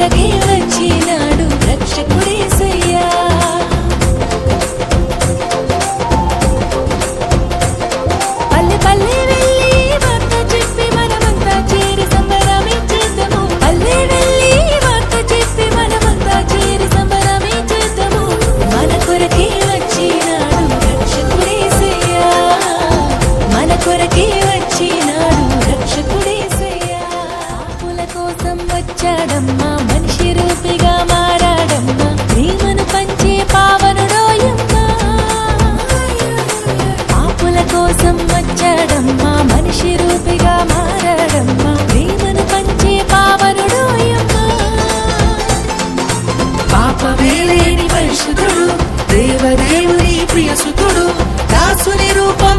కొరకే వచ్చినాడు రక్షకుడేసయ్యా. పల్లె పల్లె వెళ్ళి వార్త చెప్పి మనమంతా చేరి సంబరమే చేద్దాము. పల్లె వెళ్ళి వార్త చెప్పి మనమంతా చేరి సంబరమే చేద్దాము. మన కొరకే వచ్చినాడు రక్షకుడేసయ్యా. మన కొరకే వచ్చినాడు రక్షకుడేసయ్యా. పాపుల కోసం వచ్చాడమ్మా, మనిషి రూపిగా మారాడమ్మా, ప్రేమను పంచే పావనుడోయమ్మా. పాపుల కోసం వచ్చాడమ్మా, మనిషి రూపిగా మారాడమ్మా, ప్రేమను పంచే పావనుడోయమ్మా. పాపమే లేని పరిశుద్ధుడు, దేవదేవుని ప్రియసుతుడు, దాసుని రూపం